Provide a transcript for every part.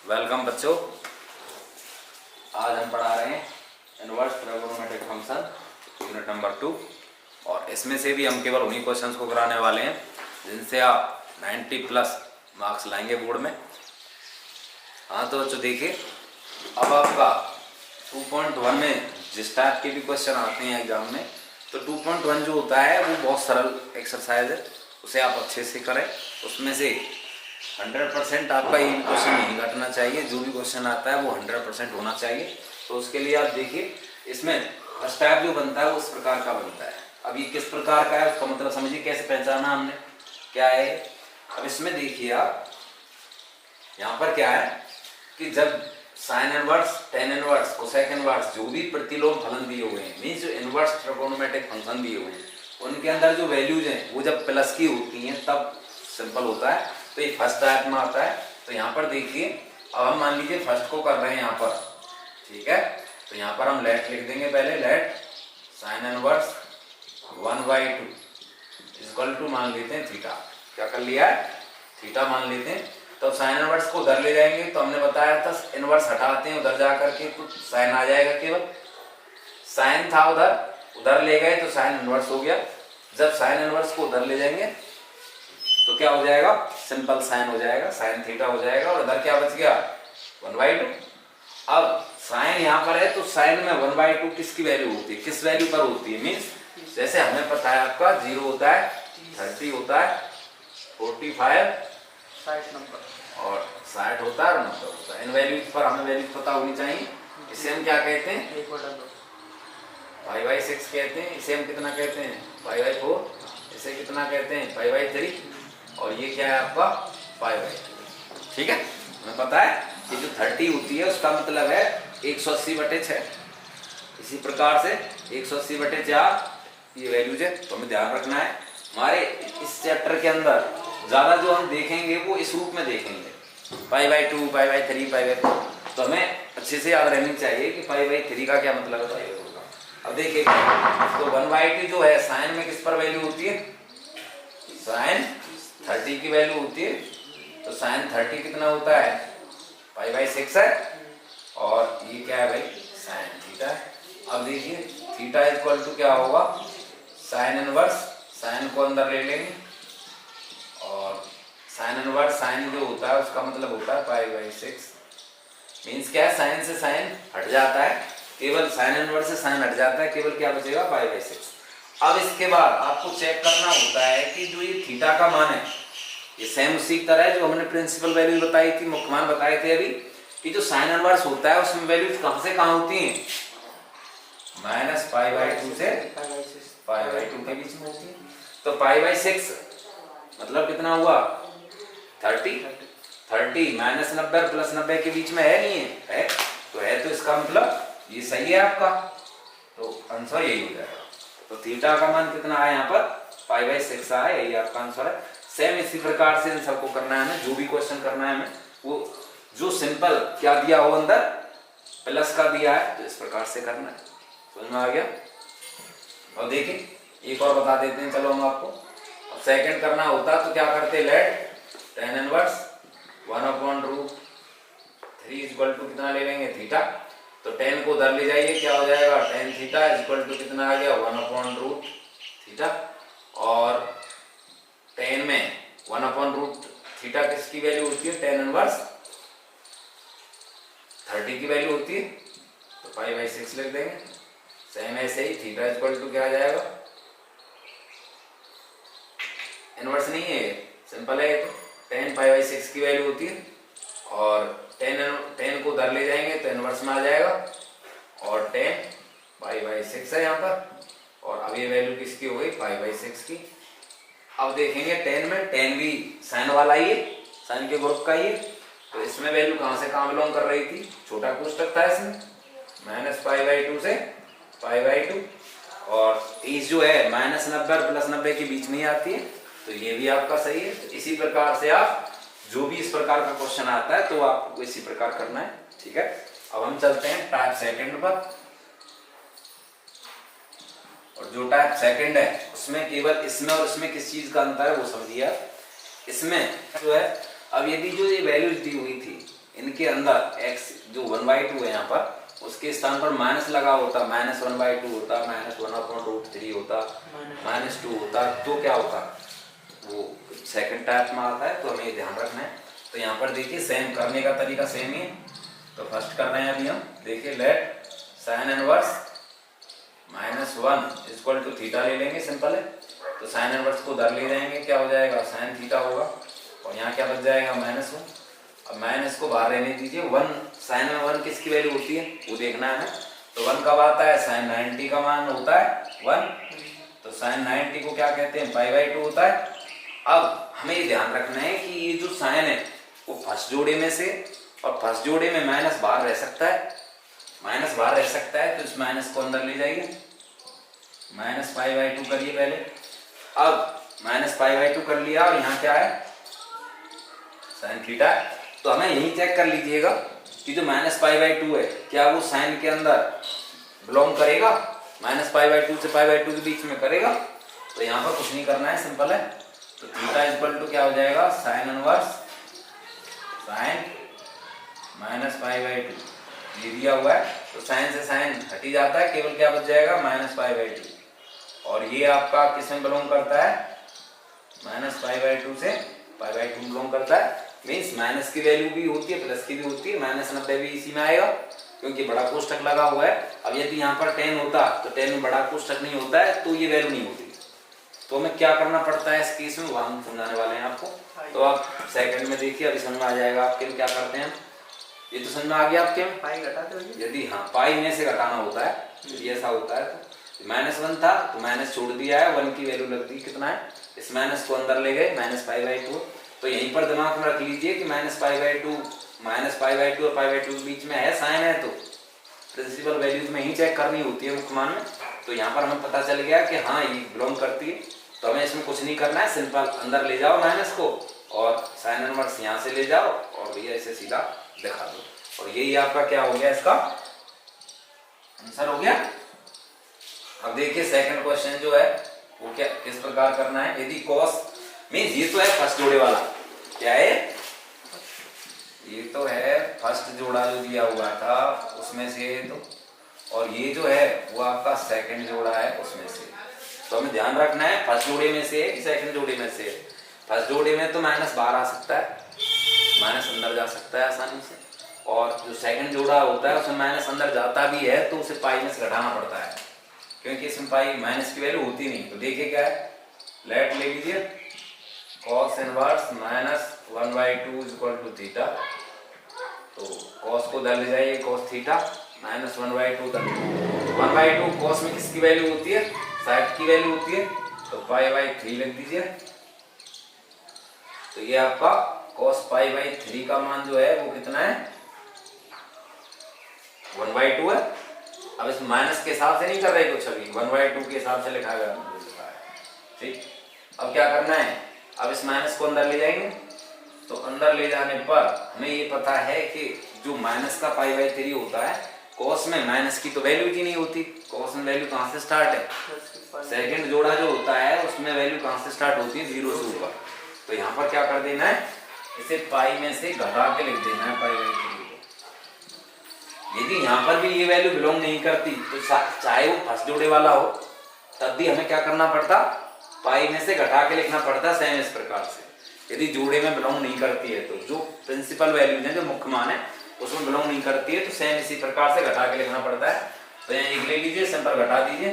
Welcome बच्चों। आज हम पढ़ा रहे हैं inverse trigonometric function unit number 2 और इसमें से भी हम केवल उन्हीं क्वेश्चंस को कराने वाले हैं जिनसे आप 90 प्लस मार्क्स लाएंगे बोर्ड में। हाँ तो बच्चों देखिए, अब आपका 2.1 में जिस टाइप के भी क्वेश्चन आते हैं एग्जाम में, तो 2.1 जो होता है वो बहुत सरल एक्सरसाइज है, उसे आप अच्छे से करें। उसमें से 100% आपका ये क्वेश्चन नहीं घटना चाहिए, जो भी क्वेश्चन आता है वो 100% होना चाहिए। तो उसके लिए आप देखिए, इसमें फर्स्ट टाइप जो बनता है वो इस प्रकार का बनता है। अब ये किस प्रकार का है उसका मतलब समझिए, कैसे पहचाना हमने, क्या है। अब इसमें देखिए आप, यहाँ पर क्या है कि जब sine inverse, tan inverse, cosec inverse, जो भी प्रतिलोम फलन दिए हुए हैं, मीन्स जो इनवर्स ट्रिगोनोमेट्रिक फंक्शन दिए हुए हैं, उनके अंदर जो वैल्यूज हैं वो जब प्लस की होती हैं तब सिंपल होता है। तो ये फर्स्ट टाइप में आता है। तो यहाँ पर देखिए, अब हम मान लीजिए फर्स्ट को कर रहे हैं यहाँ पर, ठीक है। तो यहाँ पर हम लेट लिख देंगे, पहले let sine inverse 1/2 equal to मान लेते हैं थीटा। क्या कर लिया है, थीटा मान लेते हैं। तो साइन इनवर्स को उधर ले जाएंगे, तो हमने बताया था इनवर्स हटाते हैं उधर जा करके तो साइन आ जाएगा, केवल साइन था उधर ले गए तो साइन इनवर्स हो गया। जब साइन इनवर्स को उधर ले जाएंगे तो क्या हो जाएगा, सिंपल साइन हो जाएगा, साइन थीटा हो जाएगा। और इधर क्या बच गया, 1/2। अब साइन यहाँ पर है तो साइन में 1/2 किसकी वैल्यू होती है, किस वैल्यू पर होती है, मीन्स जैसे हमें पता है आपका 0 होता है, 30 होता है, 45, 60 नंबर और 60 होता है और 90 होता है। इन वैल्यूज पर हमें वैल्यूज पता होनी चाहिए। इसे हम क्या कहते हैं, 1/2 5/6 कहते हैं। इसे हम कितना कहते हैं, 5/4। इसे कितना कहते हैं, 5/3। और ये क्या है आपका 5/2। ठीक है, हमें पता है कि जो 30 होती है उसका मतलब है 180/6। इसी प्रकार से 180/4 ये वैल्यूज है। तो हमें ध्यान रखना है, हमारे इस चैप्टर के अंदर ज्यादा जो हम देखेंगे वो इस रूप में देखेंगे, 5/2, 5/3, 5/4। तो हमें अच्छे से याद रहनी चाहिए कि 5/3 का क्या मतलब है, 5/2 का। अब देखिए, तो 1/2 जो है साइन में किस पर वैल्यू होती है, साइन 30 की वैल्यू होती है। तो साइन 30 कितना होता है, 5/6 है। और ये क्या है भाई, साइन थीटा है। अब देखिए थीटा इक्वल टू क्या होगा, साइन इनवर्स, साइन को अंदर ले लेंगे और साइन इनवर्स, साइन जो होता है उसका मतलब होता है 5/6। मीन्स क्या है, साइन से साइन हट जाता है, केवल साइन इनवर्स से साइन हट जाता है, केवल क्या बचेगा 5/6। अब इसके बाद आपको चेक करना होता है कि जो ये थीटा का मान है, ये सेम उसी की तरह है जो हमने प्रिंसिपल वैल्यू बताई थी, मुख्य मान बताए थे अभी, कि जो साइन इनवर्स होता है उसमें वैल्यूज कहां से कहां होती हैं, -π/2 से π/2 के बीच में होती है। तो π/6 मतलब कितना हुआ, 30 -90 और +90 के बीच में है, नहीं है, तो है, तो इसका मतलब ये सही है आपका, तो आंसर यही हो जाएगा। तो थीटा का मान कितना है यहाँ पर, π/6 है, यही आपका आंसर है। सेम इसी प्रकार से इन सबको करना है हमें, जो भी क्वेश्चन करना है हमें, वो जो सिंपल क्या दिया हो अंदर प्लस का दिया है, तो इस प्रकार से करना है। समझ में आ गया। और देखिए एक और बता देते हैं, चलो हम आपको। अब सेकंड करना होता तो क्या करते, let tan inverse 1/√3 equal to कितना ले लेंगे, थीटा। तो 10 को उधर ले जाइए, क्या हो जाएगा, tan थीटा इक्वल टू कितना आ गया, 1/√θ। और 10 में 1/√θ किसकी वैल्यू होती है, tan इनवर्स 30 की वैल्यू होती है, तो 5/6 लिख देंगे। सेम ऐसे ही थीटा इक्वल टू क्या आ जाएगा, इनवर्स नहीं है, सिंपल है, तो tan π/6 की वैल्यू होती है। और 10 को उधर ले जाएंगे तो इनवर्स में आ जाएगा, और tan π/6 है यहाँ पर। और अब ये वैल्यू किसकी हो गई, π/6 की। अब देखेंगे 10 में, 10 भी साइन वाला ही है, साइन के ग्रुप का ही है, तो इसमें वैल्यू कहां से कहां बिलोंग कर रही थी, छोटा कोष्टक था इसमें, -π/2 से π/2। और इस जो है -90 और +90 के बीच में ही आती है, तो ये भी आपका सही है। तो इसी प्रकार से आप जो भी इस प्रकार का क्वेश्चन आता है तो आपको इसी प्रकार करना है, ठीक है। अब हम चलते हैं टाइप सेकंड पर। और जो टाइप सेकंड है उसमें केवल इसमें और इसमें किस चीज का अंतर है वो समझिए आप। इसमें जो है, अब यदि जो ये वैल्यूज दी हुई थी इनके अंदर x जो 1/2 है यहाँ पर उसके स्थान पर माइनस लगा होता, -1/2 होता, -1/√3 होता, -2 होता, तो क्या होता, वो सेकंड टाइप में आता है। तो हमें ध्यान रखना है। तो यहाँ पर देखिए सेम करने का तरीका सेम ही है। तो फर्स्ट कर रहे हैं अभी हम, देखिए let sine inverse -1 equal to theta ले लेंगे, सिंपल है। तो साइन इनवर्स को उधर ले जाएंगे, क्या हो जाएगा, साइन थीटा होगा, और यहाँ क्या बच जाएगा, -1। अब माइनस को बाहर रहने दीजिए। 1 साइन में 1 किसकी वैल्यू होती है वो देखना है। तो 1 कब आता है, साइन 90 का मान होता है 1। तो साइन 90 को क्या कहते हैं, π/2 होता है। अब हमें ये ध्यान रखना है कि ये जो साइन है वो फर्स्ट जोड़े में से, और फर्स्ट जोड़े में माइनस बाहर रह सकता है, माइनस बाहर रह सकता है, तो इस माइनस को अंदर ले जाइए, -π/2 करिए पहले। अब -π/2 कर लिया, और यहाँ क्या है, साइन थीटा। तो हमें यही चेक कर लीजिएगा कि जो -π/2 है क्या वो साइन के अंदर बिलोंग करेगा, -π/2 से π/2 के बीच में करेगा। तो यहाँ पर कुछ नहीं करना है, सिंपल है। तो थीटा इक्वल टू क्या हो जाएगा, साइन इनवर्स साइन -π/2 ये दिया हुआ है। तो साइन से साइन हट ही जाता है, केवल क्या बच जाएगा, -π/2। और ये आपका किस में बिलोंग करता है, -π/2 से π/2 बिलोंग करता है। मीन्स माइनस की वैल्यू भी होती है, प्लस की भी होती है, -90 भी इसी में आएगा क्योंकि बड़ा कोष्ठक लगा हुआ है। अब यदि यहाँ पर 10 होता तो 10 में बड़ा कोष्ठक नहीं होता है, तो ये वैल्यू नहीं होती। तो हमें क्या करना पड़ता है इस केस में, वो हम समझाने वाले हैं आपको। तो आप सेकंड में देखिए, अभी समझ में आ जाएगा आपके क्या करते हैं। ये तो समझ में आ गया आपके, पाई घटाते हो यदि, हाँ पाई में से घटाना होता है, यदि ऐसा होता है तो -1 था तो माइनस छोड़ दिया है, 1 की वैल्यू लग दी, कितना है, इस माइनस को अंदर ले गए, -π/2। तो यहीं पर दिमाग में रख लीजिए कि -π/2 और π/2 के बीच में है साइन है, तो प्रिंसिपल वैल्यूज में ही चेक करनी होती है मुख्य मान में। तो यहाँ पर हमें पता चल गया कि हाँ ये बिलोंग करती है। तो हमें इसमें कुछ नहीं करना है, सिंपल अंदर ले जाओ माइनस को, और साइन इनवर्स यहाँ से ले जाओ, और भैया इसे सीधा दिखा दो, और यही आपका क्या हो गया, इसका आंसर हो गया। अब देखिए सेकंड क्वेश्चन जो है वो क्या, किस प्रकार करना है। यदि cos मीन्स ये तो है फर्स्ट जोड़े वाला, क्या है, ये तो है फर्स्ट जोड़ा जो दिया हुआ था उसमें से, तो और ये जो है वो आपका सेकंड जोड़ा है उसमें से। तो हमें ध्यान रखना है फर्स्ट जोड़े में से कि सेकंड जोड़े में से। फर्स्ट जोड़े में तो माइनस बाहर आ सकता है, माइनस अंदर जा सकता है आसानी से, और जो सेकंड जोड़ा होता है उसमें माइनस अंदर जाता भी है तो उसे पाई में से घटाना पड़ता है, क्योंकि इसमें पाई माइनस की वैल्यू होती नहीं। तो देखिए क्या है, लेट ले लीजिए cos inverse -1/2 equal to theta. तो cos को उधर ले जाइए, cos थीटा -1/2 तक। 1/2 cos में किसकी वैल्यू होती है, साइड की वैल्यू होती है, तो π/3 लिख दीजिए। तो ये आपका cos π/3 का मान जो है वो कितना है, 1/2 है। अब इस माइनस के हिसाब से नहीं कर रहे कुछ, अभी 1/2 के हिसाब से लिखा गया है, ठीक। अब क्या करना है, अब इस माइनस को अंदर ले जाएंगे। तो अंदर ले जाने पर हमें ये पता है कि जो माइनस का π/3 होता है, cos में माइनस की तो वैल्यू ही नहीं होती। cos में वैल्यू कहाँ से स्टार्ट है, सेकंड जोड़ा जो होता है उसमें वैल्यू कहाँ से स्टार्ट होती है, 0 से ऊपर। तो यहाँ पर क्या कर देना है, इसे पाई में से घटा के लिख देना है π/3। यदि यहाँ पर भी ये वैल्यू बिलोंग नहीं करती तो चाहे वो फर्स्ट जोड़े वाला हो तब भी हमें क्या करना पड़ता, पाई में से घटा के लिखना पड़ता, सेम इस प्रकार से। यदि जोड़े में बिलोंग नहीं करती है तो जो प्रिंसिपल वैल्यूज है, जो मुख्य मान है उसमें बिलोंग नहीं करती है, तो सेम इसी प्रकार से घटा के लिखना पड़ता है। तो यहाँ एक ले लीजिए, सिंपल घटा दीजिए,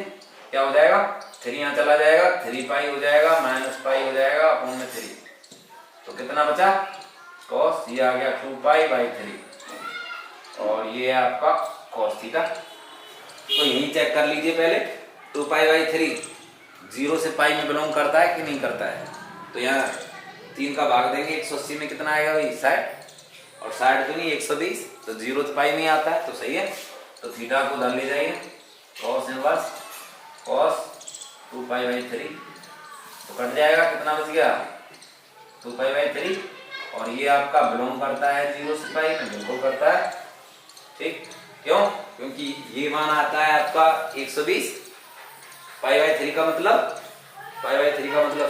क्या हो जाएगा, 3 यहाँ चला जाएगा, 3π हो जाएगा, -π हो जाएगा अपॉन में 3। तो कितना बचा, cos ये आ गया 2π/3, और ये है आपका cos थीटा। तो यही चेक कर लीजिए पहले, 2π/3 0 से पाई में बिलोंग करता है कि नहीं करता है। तो यहाँ 3 का भाग देंगे, 180 में कितना आएगा भाई, 60, और 60 तो नहीं 120, तो 0 से पाई में आता है, तो सही है। तो थीटा को उधर ले जाइए, cos इनवर्स cos 2π/3, तो कट जाएगा, कितना बच गया, 2π/3, और ये आपका बिलोंग करता है 0 से पाई में, बिल्कुल करता है, ठीक। क्यों, क्योंकि ये मान आता है आपका 120, π/3 का मतलब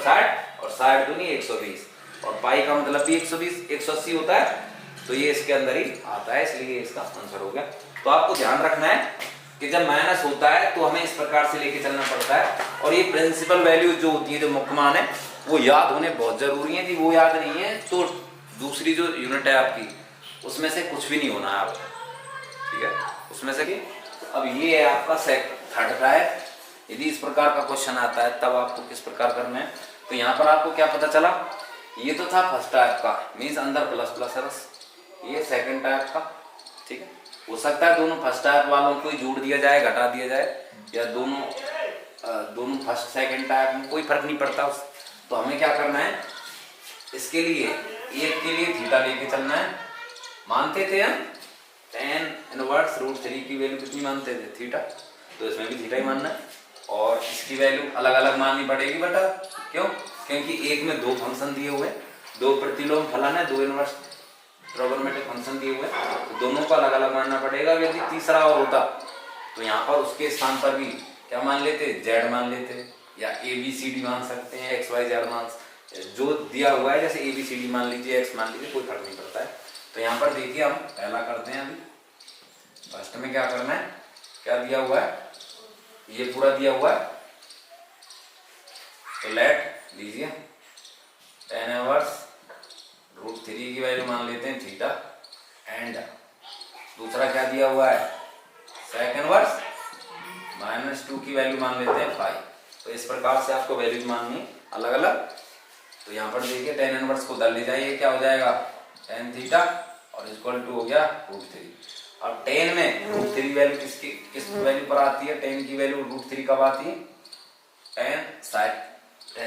60, और 60 दूनी 120, और पाई का मतलब भी 120 180 होता है, तो ये इसके अंदर ही आता है, इसलिए इसका आंसर हो गया। तो आपको ध्यान रखना है कि जब माइनस होता है तो हमें इस प्रकार से लेके चलना पड़ता है। और ये प्रिंसिपल वैल्यू जो होती है, जो मुख्य मान है, वो याद होने बहुत जरूरी है। कि वो याद नहीं है तो दूसरी जो यूनिट है आपकी, उसमें से कुछ भी नहीं होना है आपको, ठीक है, उसमें से कि अब ये है आपका थर्ड टाइप। यदि इस प्रकार का क्वेश्चन आता है तब आपको किस प्रकार करना है। तो यहाँ पर आपको क्या पता चला, ये तो था फर्स्ट टाइप का, मीन्स अंदर प्लस प्लस है बस। ये सेकंड टाइप का, ठीक है, हो सकता है दोनों फर्स्ट टाइप वालों को ही जोड़ दिया जाए, घटा दिया जाए, या दोनों फर्स्ट सेकंड टाइप में कोई फर्क नहीं पड़ता। तो हमें क्या करना है, इसके लिए एक के लिए थीटा लेके चलना है। मानते थे हम tan इनवर्स रूट 3 की वैल्यू कितनी मानते थे, थीटा, तो इसमें भी थीटा ही मानना है। और इसकी वैल्यू अलग अलग माननी पड़ेगी बेटा, क्यों, क्योंकि एक में दो फंक्शन दिए हुए, दो प्रतिलोम फलन है, दो इनवर्स ट्रिगोनोमेट्रिक फंक्शन दिए हुए, तो दोनों को अलग अलग मानना पड़ेगा। यदि तीसरा और होता तो यहाँ पर उसके स्थान पर भी क्या मान लेते, जेड मान लेते, या ABCD मान सकते हैं, XYZ मान, जो दिया हुआ है, जैसे ABCD मान लीजिए, X मान लीजिए, कोई फर्क नहीं पड़ता है। तो यहाँ पर देखिए हम पहला करते हैं। अभी फर्स्ट में क्या करना है, क्या दिया हुआ है, ये पूरा दिया हुआ है, तो लेट लीजिए tan इनवर्स रूट 3 की वैल्यू मान लेते हैं थीटा, एंड दूसरा क्या दिया हुआ है, sec इनवर्स -2 की वैल्यू मान लेते हैं 5। तो इस प्रकार से आपको वैल्यू माननी है अलग अलग। तो यहाँ पर देखिए tan इनवर्स को उधर ले जाइए, क्या हो जाएगा, tan थीटा, और इक्वल टू हो गया रूट 3। अब tan में रूट 3 वैल्यू किस वैल्यू पर आती है, tan की वैल्यू रूट 3 कब आती है, tan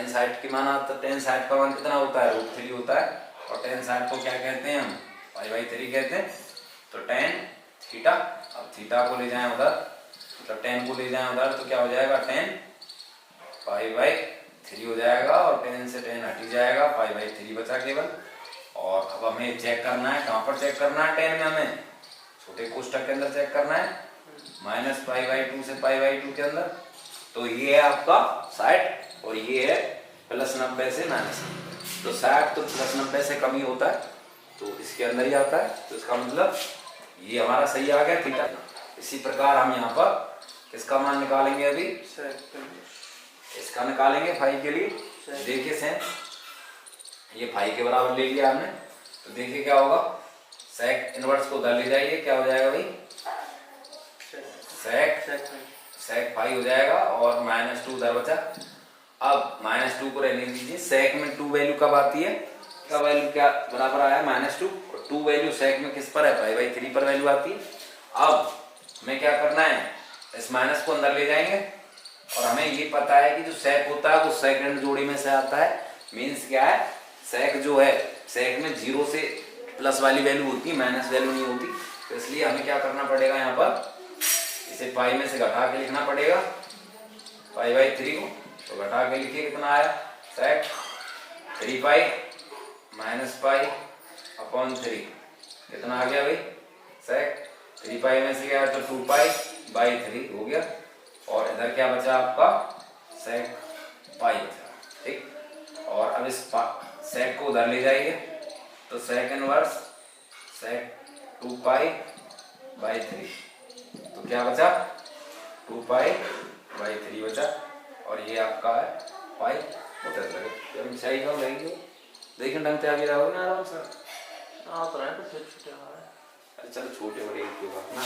साइड की मान आता है। tan साइड का मान कितना होता है, रूट 3 होता है, और tan साइड को क्या कहते हैं हम, π/3 कहते हैं। तो tan थीटा, अब थीटा को ले जाएं उधर, मतलब tan को ले जाएं उधर, तो क्या हो जाएगा, tan π/3 हो जाएगा, और tan से tan हट ही जाएगा, π/3 बचा केवल। और अब हमें चेक करना है, कहाँ पर चेक करना है, tan में हमें छोटे कोष्ठक के अंदर चेक करना है, -π/2 से π/2 के अंदर। तो ये है आपका 60 और ये है +90 से -90। तो 60 तो +90 से कम ही होता है, तो इसके अंदर ही आता है। तो इसका मतलब ये हमारा सही आ गया थीटा। इसी प्रकार हम यहाँ पर किसका मान निकालेंगे, अभी इसका निकालेंगे 5 के लिए। देखिए सें, ये 5 के बराबर ले लिया हमने, तो देखिए क्या होगा, sec इनवर्स को उधर ले जाइए, क्या हो जाएगा भाई, sec 5 हो जाएगा, और -2 उधर बचा। अब -2 को रहने दीजिए, sec में 2 वैल्यू कब आती है, का वैल्यू क्या बराबर आया -2, और 2 वैल्यू sec में किस पर है, π/3 पर वैल्यू आती है। अब हमें क्या करना है, इस माइनस को अंदर ले जाएंगे, और हमें ये पता है कि जो sec होता है वो सेकंड जोड़ी में से आता है। मीन्स क्या है, sec जो है, sec में 0 से प्लस वाली वैल्यू होती है, माइनस वैल्यू नहीं होती। तो इसलिए हमें क्या करना पड़ेगा, यहाँ पर इसे पाई में से घटा के लिखना पड़ेगा, π/3 को। तो घटा के लिखिए, कितना आया, sec 3π -π/3 कितना आ गया भाई, sec 3π में से गया तो 2π/3 हो गया, और इधर क्या बचा आपका, sec π बचा, ठीक। और अब इस sec को उधर ले जाइए, तो sec इनवर्स sec 2π/3, तो क्या बचा, 2π/3 बचा, और ये आपका है पाई। उधर लगे सही कम लगेगी, देखिए ढंग से आगे रहोगे ना आराम से, तो है तो फिर छोटे हमारे। अरे चलो छोटे बड़े की बात ना।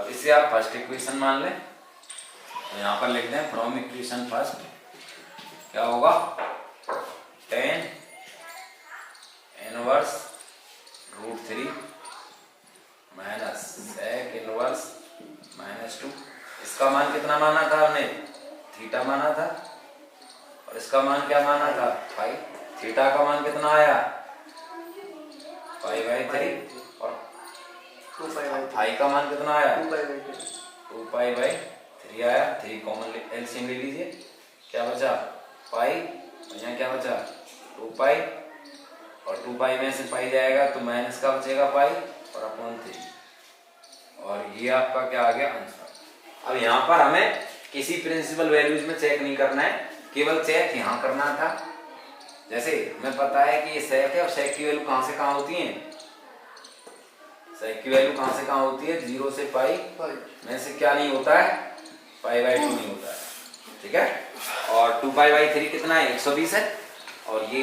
अब इसे आप फर्स्ट इक्वेशन मान लें, तो यहाँ पर लिख दें फ्रॉम इक्वेशन फर्स्ट, क्या होगा, tan inverse root 3 minus sec inverse -2। इसका मान कितना माना था हमने, थीटा माना था, और इसका मान क्या माना था, पाई। थीटा का मान कितना आया, π/3, और 2π/3 पाई का मान कितना आया, 2π/3 आया। 3 कॉमन एलसीएम ले लीजिए, क्या बचा, पाई, और यहाँ क्या बचा, 2π, और 2π में से पाई जाएगा तो माइनस का बचेगा पाई, और अपॉन 3, और ये आपका क्या आ गया, आंसर। अब यहाँ पर हमें किसी प्रिंसिपल वैल्यूज में चेक नहीं करना है, केवल चेक यहाँ करना था। जैसे हमें पता है कि ये sec है, और sec की वैल्यू कहाँ से कहाँ होती है, सेक की वैल्यू कहाँ से कहाँ होती है, 0 से पाई में से क्या नहीं होता है, पाई/2 नहीं होता है, ठीक है। और 2π/3 कितना है, 120 है, और ये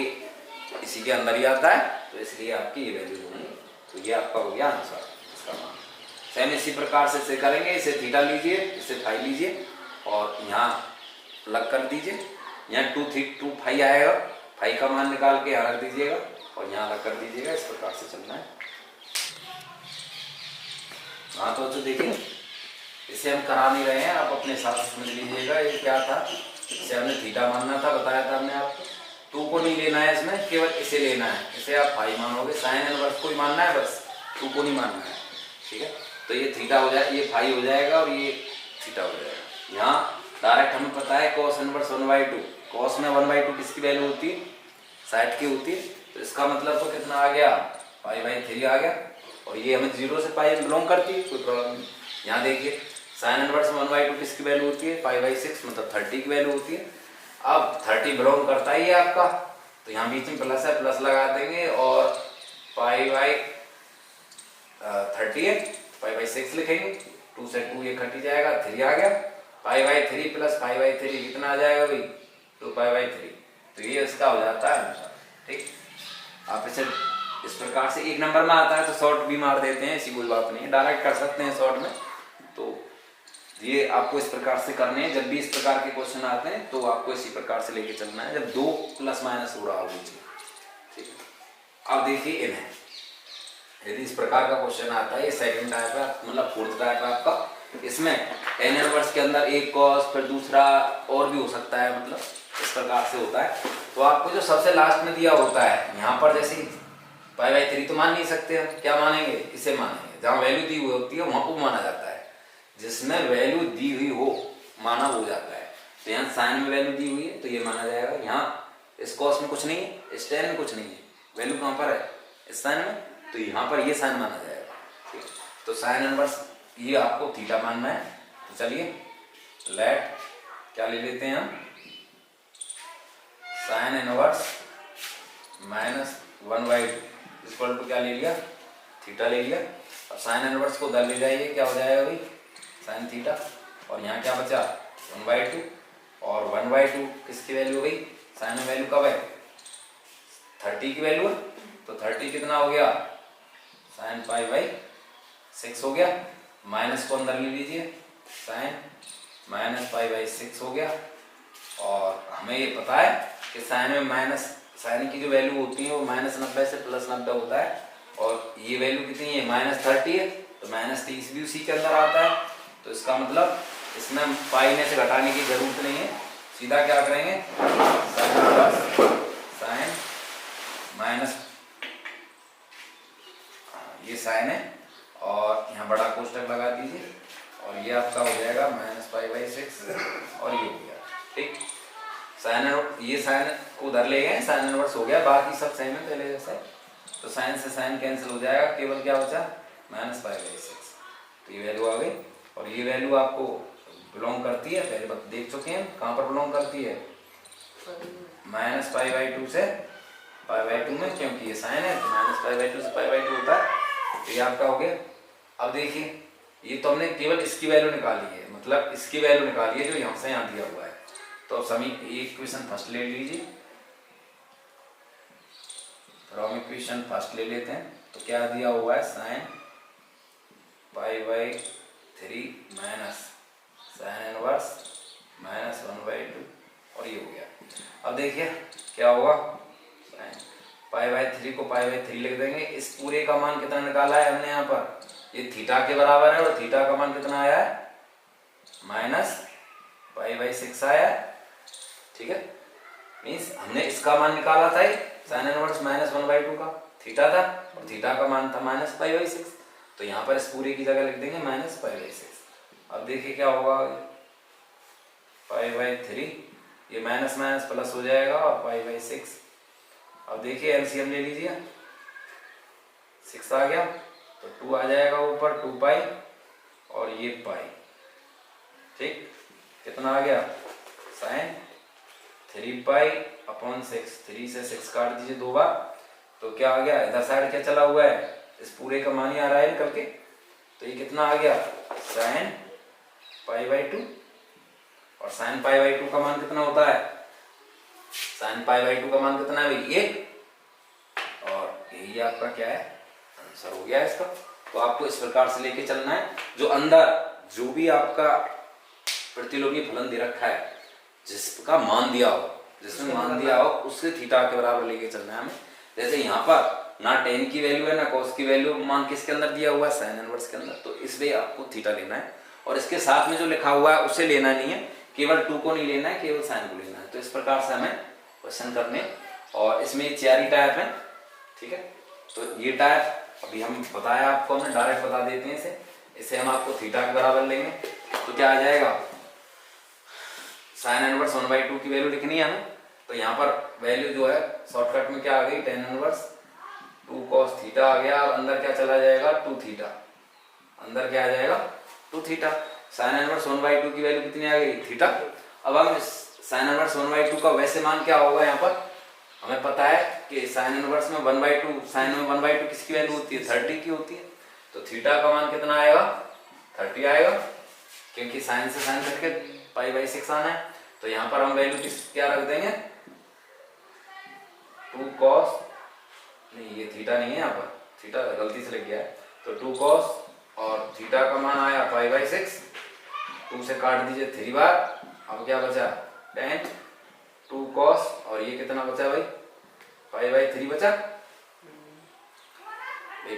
इसी के अंदर ही आता है, तो इसलिए आपकी ये वैल्यू होगी। तो ये आपका हो गया आंसर इसका मान। सेम इसी प्रकार से इसे करेंगे, इसे थीटा लीजिए, इसे फाई लीजिए और यहाँ प्लग कर दीजिए। यहाँ 2 फाई आएगा, फाई का मान निकाल के यहाँ रख दीजिएगा और यहाँ अलग कर दीजिएगा। इस प्रकार से चलना है। हाँ तो देखिए, इसे हम करा नहीं रहे हैं, आप अपने हिसाब से समझ लीजिएगा। ये क्या था, इसे हमने थीटा मानना था, बताया था हमने आपको। 2 को नहीं लेना है इसमें, केवल इसे लेना है, इसे आप फाई मानोगे। साइन इनवर्स को ही मानना है बस, 2 को नहीं मानना है, ठीक है। तो ये थीटा हो जाए, ये फाई हो जाएगा और ये थीटा हो जाएगा। यहाँ डायरेक्ट हमें पता है कॉस इनवर्स 1/2, कॉस में 1/2 किसकी वैल्यू होती है, 60 की होती है। तो इसका मतलब तो कितना आ गया, π/3 आ गया। और ये हमें 0 से पाई बिलोंग करती है, कोई प्रॉब्लम नहीं। यहाँ देखिए साइन इनवर्स 1/2 किसकी वैल्यू होती है, π/6 मतलब 30 की वैल्यू होती है। अब 30 बिलोंग करता ही है आपका, तो यहाँ बीच में प्लस है, प्लस लगा देंगे और π/30 है, π/6 लिखेंगे। 2 से 2 ये कट जाएगा, 3 आ गया। π/3 प्लस π/3 कितना आ जाएगा भाई, 2π/3। तो ये इसका हो जाता है आंसर, ठीक। आप इसे इस प्रकार से, एक नंबर में आता है तो शॉर्ट भी मार देते हैं, ऐसी कोई बात नहीं है, डायरेक्ट कर सकते हैं शॉर्ट में। तो ये आपको इस प्रकार से करने हैं। जब भी इस प्रकार के क्वेश्चन आते हैं तो आपको इसी प्रकार से लेके चलना है, जब 2 प्लस माइनस हो रहा हो, ठीक। अब देखिए इन्हें, यदि इस प्रकार का क्वेश्चन आता है, ये सेकंड टाइप है, मतलब फोर्थ टाइप है आपका। इसमें n इनवर्स के अंदर एक कॉस, फिर दूसरा और भी हो सकता है, मतलब इस प्रकार से होता है। तो आपको जो सबसे लास्ट में दिया होता है, यहाँ पर जैसे π/3 तो मान नहीं सकते हम, क्या मानेंगे, इसे मानेंगे। जहाँ वैल्यू दी हुई होती है वहाँ को माना जाता है, जिसमें वैल्यू दी हुई हो माना हो जाता है। तो यहाँ साइन में वैल्यू दी हुई है तो ये माना जाएगा। यहाँ इस कॉस में कुछ नहीं है, इस टेन में कुछ नहीं है, वैल्यू कहाँ पर है, इस साइन में, तो यहाँ पर ये साइन माना जाएगा, ठीक। तो साइन इनवर्स ये आपको थीटा मानना है। तो चलिए लेट क्या ले लेते हैं हम, साइन इनवर्स -1/2 इक्वल टू क्या ले लिया, थीटा ले लिया। अब साइन इनवर्स को उधर ले जाइए, क्या हो जाएगा भाई, साइन थीटा। और यहाँ क्या बचा, 1/2, और 1/2 किसकी वैल्यू गई, साइन में वैल्यू कब है, 30 की वैल्यू है। तो 30 कितना हो गया, साइन π/6 हो गया। माइनस को अंदर ले लीजिए, साइन -π/6 हो गया। और हमें ये पता है कि साइन में माइनस, साइन की जो वैल्यू होती है वो -90 से +90 होता है, और ये वैल्यू कितनी है, -30 है, तो -30 भी उसी के अंदर आता है। तो इसका मतलब इसमें पाई में से घटाने की जरूरत नहीं है, सीधा क्या करेंगे, साइन माइनस, ये साइन है और यहाँ बड़ा कोष्टक लगा दीजिए, और ये आपका हो जाएगा -π/6, और ये हो गया, ठीक। साइन, ये साइन को उधर ले गए, साइन इनवर्स हो गया, बाकी सब सेम है पहले जैसा। तो साइन से साइन कैंसिल हो जाएगा, केवल क्या बचा, -π/6। तो ये वैल्यू आ गई, और ये वैल्यू आपको बिलोंग करती है, पहले देख चुके हैं कहाँ पर बिलोंग करती है, -π/2 से π/2 में, क्योंकि ये साइन है तो -π/2 से π/2 होता है। तो ये आपका हो गया। अब देखिए, ये तो हमने केवल इसकी वैल्यू निकाली है, मतलब इसकी वैल्यू निकाली है जो यहाँ से यहाँ दिया हुआ है। तो अब सभी इक्वेशन फर्स्ट ले लीजिए, फ्रॉम इक्वेशन फर्स्ट ले लेते हैं। तो क्या दिया हुआ है, साइन π/3 माइनस साइन इनवर्स -1/2, और ये हो गया। अब देखिए क्या होगा, π/3 को π/3 लिख देंगे। इस पूरे का मान कितना निकाला है हमने यहाँ पर, ये थीटा के बराबर है, और थीटा का मान कितना आया है, -π/6 आया है, ठीक है। मीन्स हमने इसका मान निकाला था, साइन इनवर्स -1/2 का थीटा था, और थीटा का मान था -π/6। तो यहाँ पर इस पूरे की जगह लिख देंगे -π/6। अब देखिए क्या होगा, π/3, ये माइनस माइनस प्लस हो जाएगा, और π/6। अब देखिए एलसीएम ले लीजिए, 6 आ गया तो 2 आ जाएगा ऊपर, 2π, और ये पाई, ठीक। कितना आ गया, साइन 3π/6, 3 से 6 काट दीजिए 2 बार, तो क्या आ गया, इधर साइड क्या चला हुआ है, इस पूरे का मान ही आ रहा है निकल के। तो ये कितना आ गया sin π/2, और sin π/2 का मान कितना होता है, sin π/2 का मान कितना है भाई 1, और यही आपका क्या है आंसर हो गया इसका। तो आपको इस प्रकार से लेके चलना है, जो अंदर जो भी आपका प्रतिलोमी फलन दे रखा है, जिसका मान दिया हो, जिसमें मान दिया हो उससे थीटा के बराबर लेके चलना है हमें। जैसे यहाँ पर ना tan की वैल्यू है ना cos की वैल्यू, मान किसके अंदर दिया हुआ है sin इनवर्स के अंदर, तो इसलिए आपको थीटा लेना है। और इसके साथ में जो लिखा हुआ है उसे लेना नहीं है, केवल 2 को नहीं लेना है, केवल sin को लेना है। तो इस प्रकार से हमें क्वेश्चन करने, और इसमें 4 ही टाइप है, ठीक है। तो ये टाइप अभी हम बताया आपको, हमें डायरेक्ट बता देते हैं इसे हम आपको थीटा के बराबर लेंगे। तो क्या आ जाएगा, sin इनवर्स 1/2 की वैल्यू लिखनी है हमें। तो यहाँ पर वैल्यू जो है शॉर्टकट में क्या आ गई, tan इनवर्स 2 cos थीटा आ गया, और अंदर क्या चला जाएगा 2 थीटा, अंदर क्या आ जाएगा 2 थीटा। sin इनवर्स 1/2 की वैल्यू कितनी आ गई थीटा। अब हम sin इनवर्स 1/2 का वैसे मान क्या होगा, यहाँ पर हमें पता है कि sin इनवर्स में 1/2, sin में 1/2 किसकी वैल्यू होती है 30 की होती है। तो थीटा का मान कितना आएगा 30 आएगा, क्योंकि sin से sin करके π/6 आना है। तो यहाँ पर हम वैल्यू क्या रख देंगे 2 cos, नहीं ये थीटा नहीं है, यहाँ पर थीटा गलती से लग गया है। तो 2 cos और थीटा का मान आया π/6, 2 से काट दीजिए 3 बार, अब क्या बचा tan 2 cos, और ये कितना बचा भाई π/3 बचा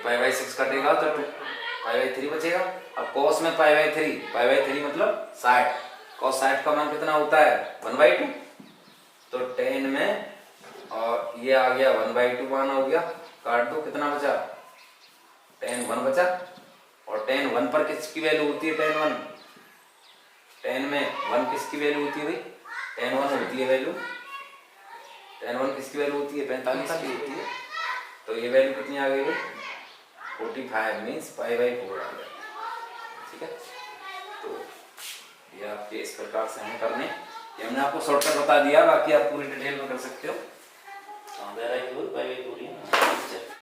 भाई, π/6 कटेगा तो π/3 बचेगा। अब cos में π/3 मतलब 60, cos 60 का मान कितना होता है 1/2, तो tan में, और ये आ गया 1/2 मान हो गया, काट दो कितना बचा tan 1 बचा। और tan 1 पर किसकी वैल्यू होती है tan 1, tan में 1 किसकी वैल्यू होती है भाई, tan 1 होती है वैल्यू, tan 1 किसकी वैल्यू होती है 45 की होती है। तो ये वैल्यू कितनी आ गई भाई 45 मीन्स π/4 आ गया, ठीक है। तो ये आपके इस प्रकार से हमें करने, ये हमने आपको शॉर्टकट बता दिया, बाकी आप पूरी डिटेल में कर सकते हो।